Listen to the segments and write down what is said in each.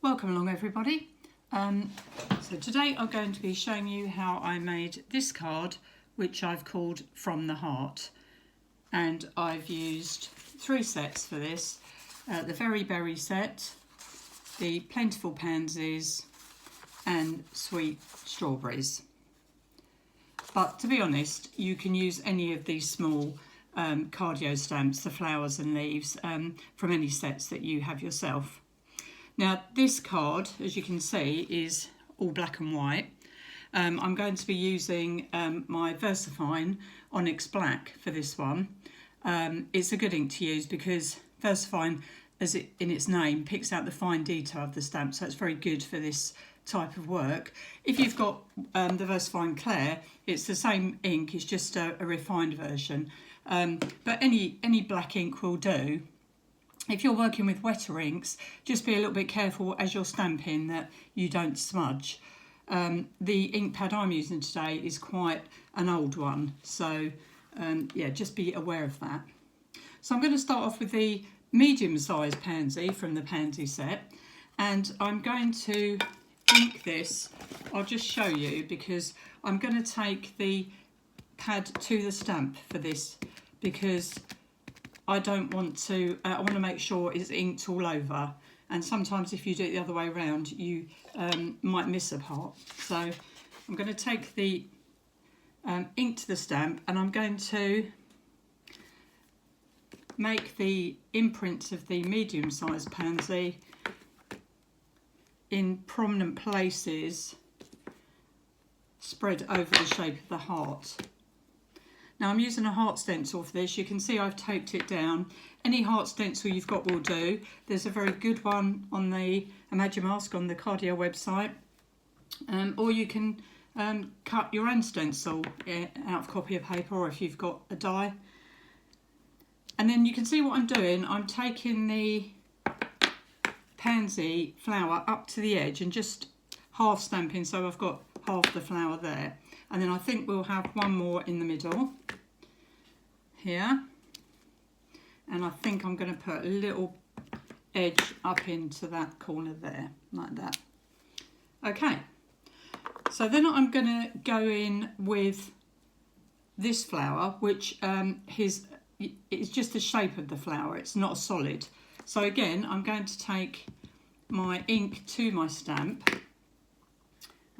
Welcome along everybody. So today I'm going to be showing you how I made this card, which I've called From the Heart, and I've used 3 sets for this. The Very Berry set, the Plentiful Pansies and Sweet Strawberries. But to be honest, you can use any of these small cardio stamps, the flowers and leaves, from any sets that you have yourself. Now this card, as you can see, is all black and white. I'm going to be using my versafine onyx black for this one. It's a good ink to use because versafine, as it in its name, picks out the fine detail of the stamp, so it's very good for this type of work. If you've got the versafine Clair, it's the same ink, it's just a refined version. But any black ink will do. If you're working with wetter inks, just be a little bit careful as you're stamping that you don't smudge. The ink pad I'm using today is quite an old one, so yeah, just be aware of that. So I'm going to start off with the medium-sized pansy from the pansy set, and I'm going to ink this. I'll just show you because I'm going to take the pad to the stamp for this because I don't want to, I want to make sure it's inked all over, and sometimes if you do it the other way around you might miss a part. So I'm going to take the ink to the stamp and I'm going to make the imprints of the medium-sized pansy in prominent places spread over the shape of the heart. Now I'm using a heart stencil for this. You can see I've taped it down. Any heart stencil you've got will do. There's a very good one on the Imagine Mask on the Cardio website. Or you can cut your own stencil out of copy of paper, or if you've got a die. And then you can see what I'm doing. I'm taking the pansy flower up to the edge and just half stamping, so I've got half the flower there. And then I think we'll have one more in the middle here. And I think I'm going to put a little edge up into that corner there, like that. Okay, so then I'm going to go in with this flower, which it's just the shape of the flower, it's not a solid. So again, I'm going to take my ink to my stamp,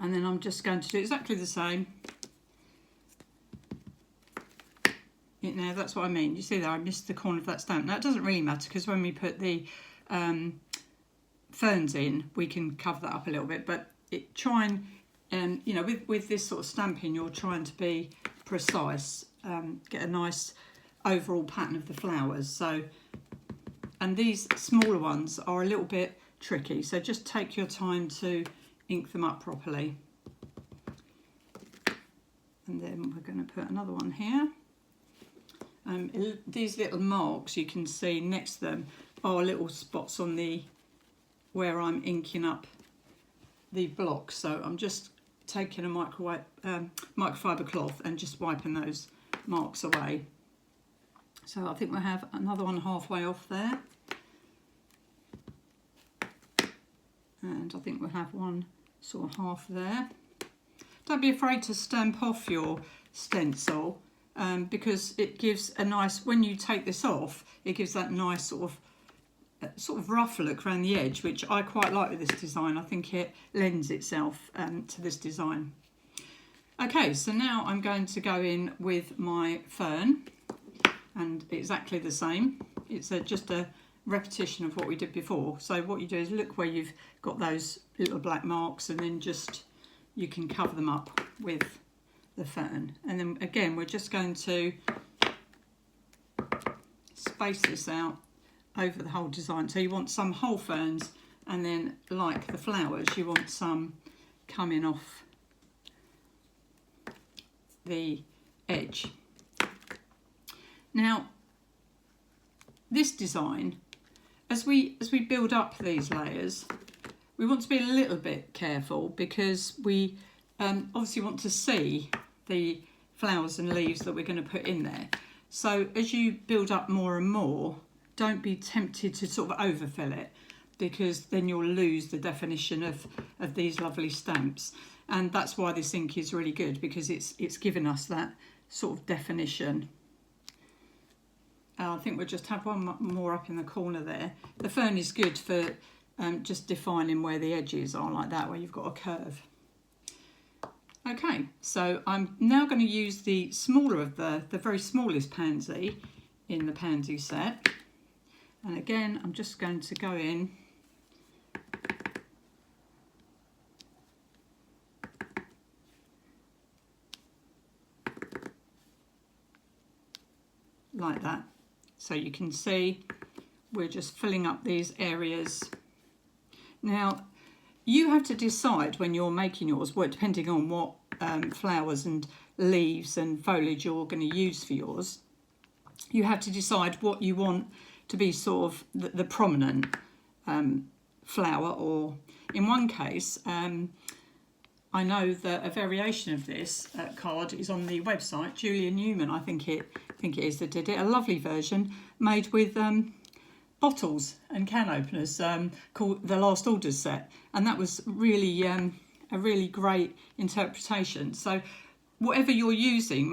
and then I'm just going to do exactly the same. Now that's what I mean. You see there, I missed the corner of that stamp. Now it doesn't really matter because when we put the ferns in, we can cover that up a little bit. But try and you know, with this sort of stamping, you're trying to be precise, get a nice overall pattern of the flowers. So, and these smaller ones are a little bit tricky. So just take your time to ink them up properly. And then we're going to put another one here. These little marks you can see next to them are little spots on the where I'm inking up the blocks. So I'm just taking a microfiber cloth and just wiping those marks away. So I think we'll have another one halfway off there. And I think we'll have one sort of half there. Don't be afraid to stamp off your stencil because it gives a nice, when you take this off, it gives that nice sort of rough look around the edge, which I quite like with this design. I think it lends itself to this design. Okay, so now I'm going to go in with my fern, and exactly the same. It's just a repetition of what we did before. So what you do is look where you've got those little black marks, and then just you can cover them up with the fern. And then again, we're just going to space this out over the whole design. So you want some whole ferns, and then like the flowers, you want some coming off the edge. Now this design, as we build up these layers, we want to be a little bit careful because we obviously want to see the flowers and leaves that we're going to put in there. So as you build up more and more, don't be tempted to sort of overfill it, because then you'll lose the definition of these lovely stamps. And that's why this ink is really good, because it's given us that sort of definition. I think we'll just have one more up in the corner there. The fern is good for just defining where the edges are, like that, where you've got a curve. Okay, so I'm now going to use the smaller of the very smallest pansy in the pansy set. And again, I'm just going to go in like that. So you can see we're just filling up these areas. Now, you have to decide when you're making yours, well, depending on what flowers and leaves and foliage you're going to use for yours, you have to decide what you want to be sort of the prominent flower. Or in one case, I know that a variation of this card is on the website. Julia Newman, I think it is, that did it. A lovely version made with bottles and can openers, called the Last Orders set, and that was really a really great interpretation. So whatever you're using,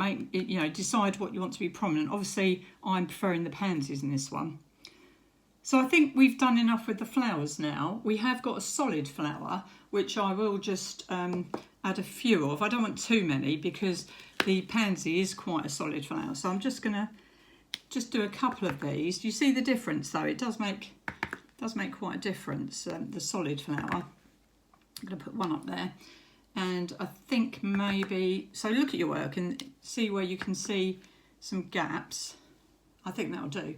decide what you want to be prominent. Obviously, I'm preferring the pansies in this one. So I think we've done enough with the flowers now. We have got a solid flower, which I will just add a few of. I don't want too many because the pansy is quite a solid flower. So I'm just going to do a couple of these. Do you see the difference though? It does make quite a difference, the solid flower. I'm going to put one up there. And I think maybe, so look at your work and see where you can see some gaps. I think that'll do.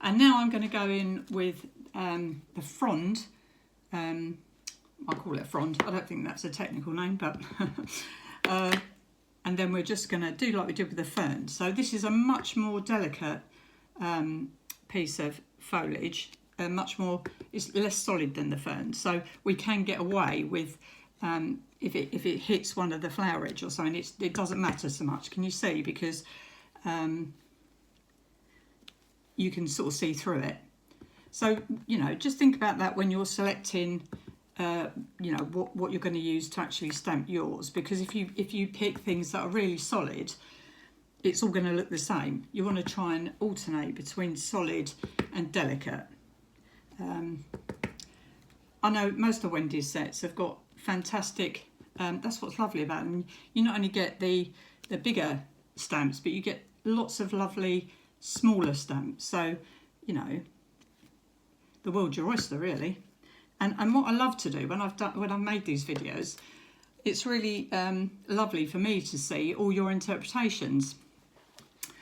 And now I'm going to go in with the frond. I'll call it a frond. I don't think that's a technical name, but and then we're just going to do like we did with the fern. So this is a much more delicate piece of foliage, it's less solid than the fern. So we can get away with, if it hits one of the flower edge or something, it doesn't matter so much. Can you see? Because you can sort of see through it. So, just think about that when you're selecting, what you're going to use to actually stamp yours. Because if you pick things that are really solid, it's all going to look the same. You want to try and alternate between solid and delicate. I know most of Wendy's sets have got fantastic, that's what's lovely about them. You not only get the bigger stamps, but you get lots of lovely smaller stamps. So, the world's your oyster, really. And what I love to do when I've made these videos, it's really lovely for me to see all your interpretations.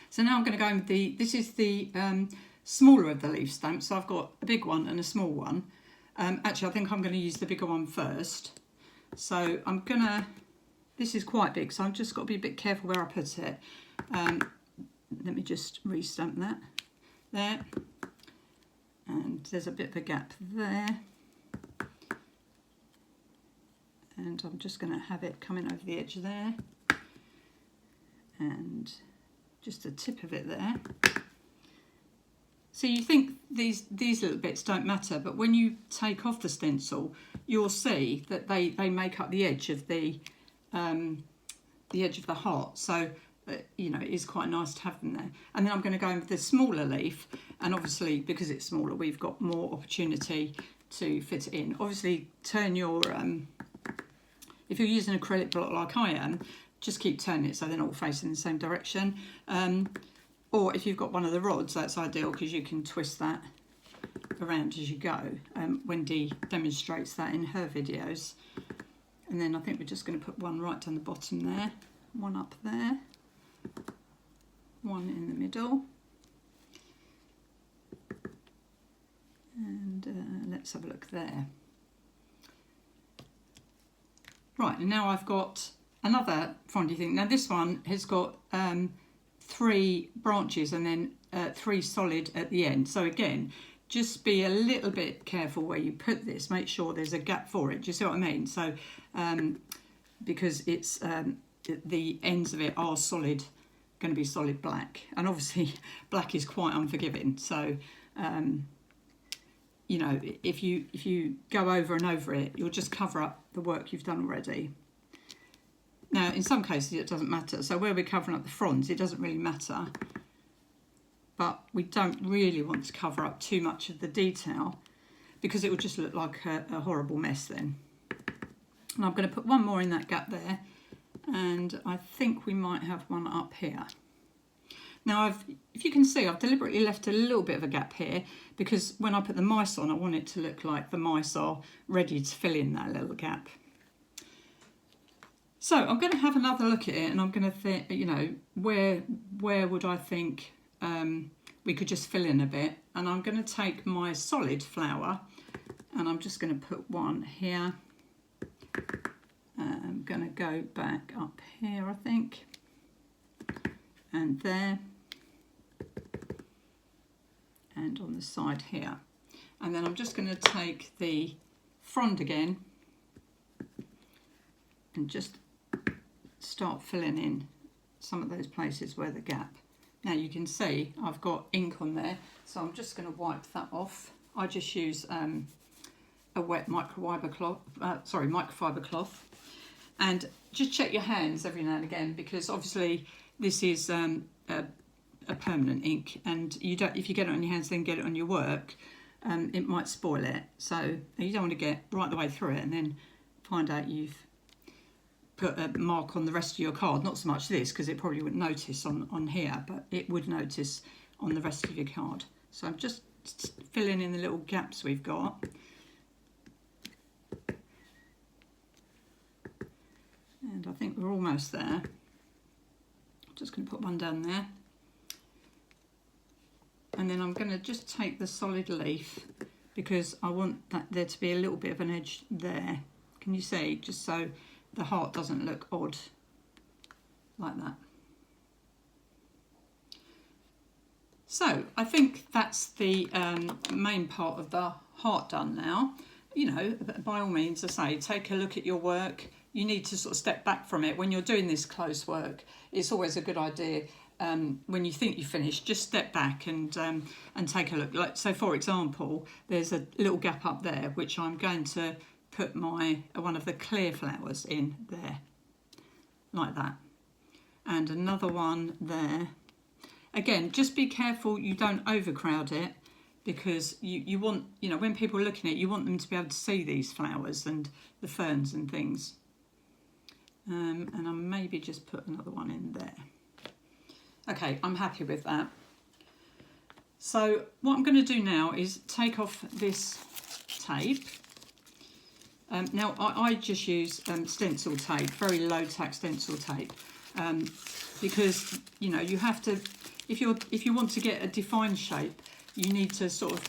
So now I'm going to go in with this is the smaller of the leaf stamps. So I've got a big one and a small one. Actually, I think I'm going to use the bigger one first. So this is quite big, so I've just got to be a bit careful where I put it. Let me just re-stamp that there. And there's a bit of a gap there. And I'm just going to have it coming over the edge there. And just the tip of it there. So you think these little bits don't matter, but when you take off the stencil, you'll see that they make up the edge of the heart. So it is quite nice to have them there. And then I'm going to go in with the smaller leaf, and obviously because it's smaller, we've got more opportunity to fit it in. Obviously, turn your if you're using an acrylic block like I am, just keep turning it so they're not all facing the same direction. Or if you've got one of the rods, that's ideal because you can twist that around as you go. Wendy demonstrates that in her videos. And then I think we're just going to put one right down the bottom there, one up there, one in the middle. And let's have a look there. Right, and now I've got another frondy thing. Now this one has got 3 branches and then 3 solid at the end. So again, just be a little bit careful where you put this. Make sure there's a gap for it. Do you see what I mean? So because it's the ends of it are solid, going to be solid black, and obviously black is quite unforgiving. So you know, if you go over and over it, you'll just cover up the work you've done already. Now, in some cases, it doesn't matter. So where we're covering up the fronds, it doesn't really matter. But we don't really want to cover up too much of the detail because it will just look like a horrible mess then. And I'm going to put one more in that gap there. And I think we might have one up here. Now, if you can see, I've deliberately left a little bit of a gap here because when I put the mice on, I want it to look like the mice are ready to fill in that little gap. So I'm going to have another look at it, and I'm going to think, you know, where would I think we could just fill in a bit. And I'm going to take my solid flower, and I'm just going to put one here. I'm going to go back up here, I think, and there, and on the side here. And then I'm just going to take the frond again and just start filling in some of those places where the gap. Now you can see I've got ink on there, so I'm just going to wipe that off. I just use a wet microfiber cloth, and just check your hands every now and again, because obviously this is a permanent ink, and you don't, if you get it on your hands then get it on your work, it might spoil it. So you don't want to get right the way through it and then find out you've put a mark on the rest of your card. Not so much this, because it probably wouldn't notice on here, but it would notice on the rest of your card. So I'm just filling in the little gaps we've got. And I think we're almost there. I'm just going to put one down there. And then I'm going to just take the solid leaf, because I want that there to be a little bit of an edge there. Can you see? Just so the heart doesn't look odd like that. So I think that's the main part of the heart done now. You know, by all means, I say, take a look at your work. You need to sort of step back from it. When you're doing this close work, it's always a good idea, when you think you've finished, just step back and take a look. Like, so for example, there's a little gap up there, which I'm going to put my one of the clear flowers in there, like that. And another one there. Again, just be careful you don't overcrowd it, because you want, you know, when people are looking at it, you want them to be able to see these flowers and the ferns and things. And I'll maybe just put another one in there. Okay, I'm happy with that. So what I'm going to do now is take off this tape. Now I just use stencil tape, very low tack stencil tape, because you know you have to, if you want to get a defined shape, you need to sort of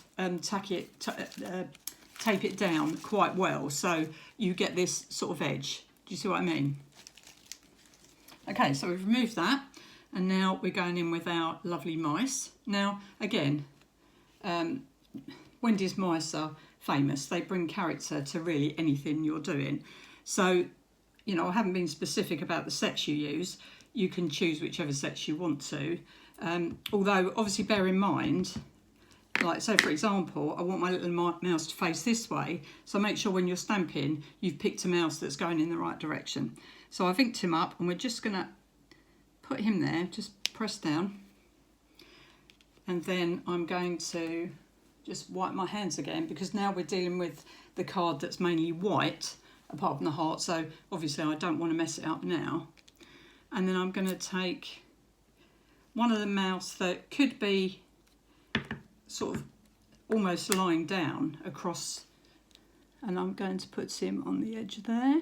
tape it down quite well, so you get this sort of edge. Do you see what I mean? Okay, so we've removed that, and now we're going in with our lovely mice. Now again, Wendy's mice are famous. They bring character to really anything you're doing. So, you know, I haven't been specific about the sets you use. You can choose whichever sets you want to. Although, obviously, bear in mind, like, so for example, I want my little mouse to face this way. So make sure when you're stamping, you've picked a mouse that's going in the right direction. So I've inked him up, and we're just going to put him there, just press down. And then I'm going to just wipe my hands again, because now we're dealing with the card that's mainly white, apart from the heart, so obviously I don't want to mess it up now. And then I'm going to take one of the mouse that could be sort of almost lying down across, and I'm going to put him on the edge there,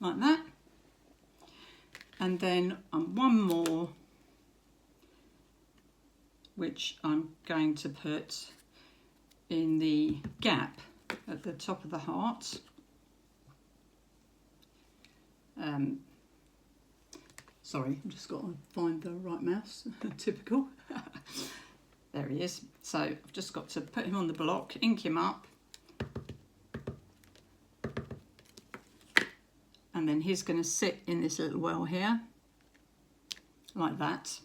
like that. And then one more, which I'm going to put in the gap at the top of the heart. Sorry, I've just got to find the right mouse. Typical. There he is. So I've just got to put him on the block, ink him up, and then he's going to sit in this little well here, like that.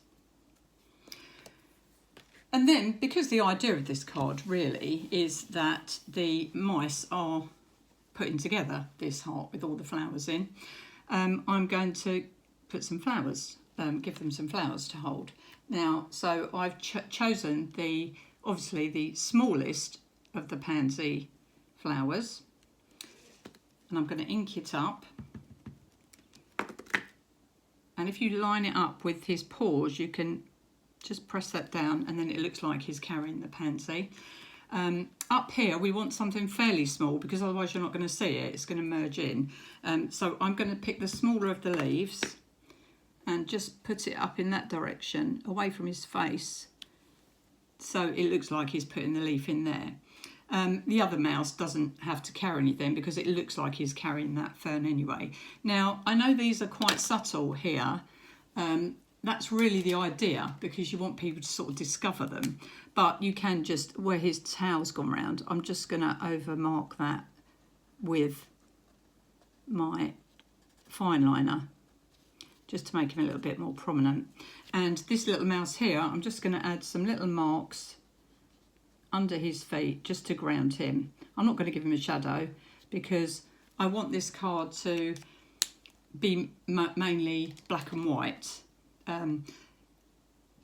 And then, because the idea of this card really is that the mice are putting together this heart with all the flowers in, I'm going to put some flowers, give them some flowers to hold. Now, so I've chosen obviously the smallest of the pansy flowers, and I'm going to ink it up. And if you line it up with his paws, you can just press that down and then it looks like he's carrying the pansy. Up here we want something fairly small because otherwise you're not going to see it, it's going to merge in. So I'm going to pick the smaller of the leaves and just put it up in that direction, away from his face, so it looks like he's putting the leaf in there. The other mouse doesn't have to carry anything because it looks like he's carrying that fern anyway. Now, I know these are quite subtle here. That's really the idea because you want people to sort of discover them. But you can just, where his tail's gone round, I'm just going to overmark that with my fineliner just to make him a little bit more prominent. And this little mouse here, I'm just going to add some little marks under his feet just to ground him. I'm not going to give him a shadow because I want this card to be mainly black and white.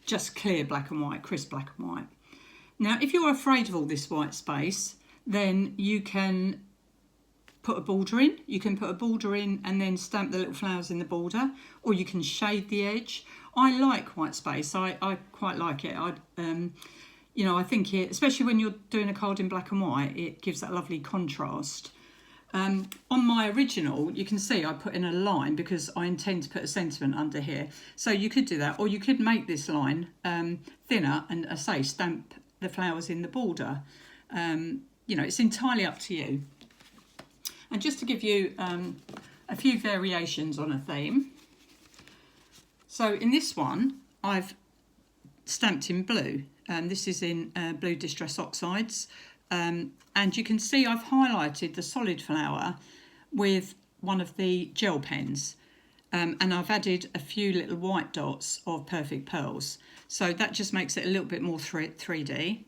Just clear black and white, crisp black and white. Now, if you're afraid of all this white space, then you can put a border in. You can put a border in and then stamp the little flowers in the border, or you can shade the edge. I like white space. I quite like it. You know, I think it, especially when you're doing a card in black and white, it gives that lovely contrast. On my original, you can see I put in a line because I intend to put a sentiment under here. So you could do that, or you could make this line thinner and, as I say, stamp the flowers in the border. You know, it's entirely up to you. And just to give you a few variations on a theme. So in this one, I've stamped in blue. This is in blue distress oxides. And you can see I've highlighted the solid flower with one of the gel pens. And I've added a few little white dots of perfect pearls. So that just makes it a little bit more 3D.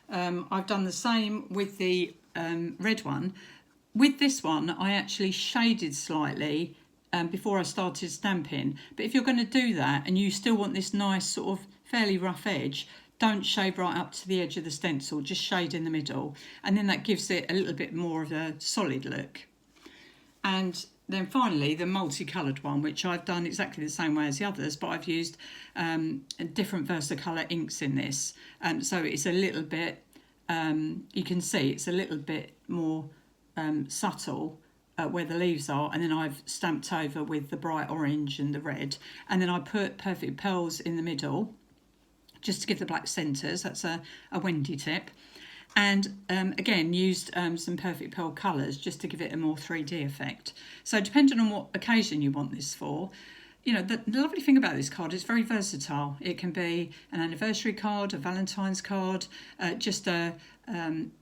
I've done the same with the red one. With this one, I actually shaded slightly before I started stamping. But if you're going to do that and you still want this nice sort of fairly rough edge, don't shade right up to the edge of the stencil, just shade in the middle. And then that gives it a little bit more of a solid look. And then finally, the multicoloured one, which I've done exactly the same way as the others, but I've used different Versacolour inks in this. So it's a little bit, you can see it's a little bit more subtle where the leaves are, and then I've stamped over with the bright orange and the red. And then I put Perfect Pearls in the middle, just to give the black centres. That's a Wendy tip. And again, used some Perfect Pearl colours just to give it a more 3D effect. So depending on what occasion you want this for, you know, the lovely thing about this card is very versatile. It can be an anniversary card, a Valentine's card, just a,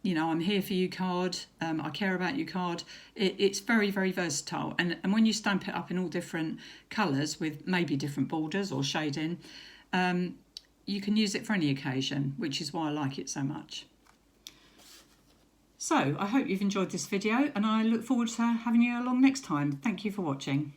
you know, I'm here for you card, I care about you card. It's very, very versatile. And when you stamp it up in all different colours with maybe different borders or shading, you can use it for any occasion, which is why I like it so much. So I hope you've enjoyed this video and I look forward to having you along next time. Thank you for watching.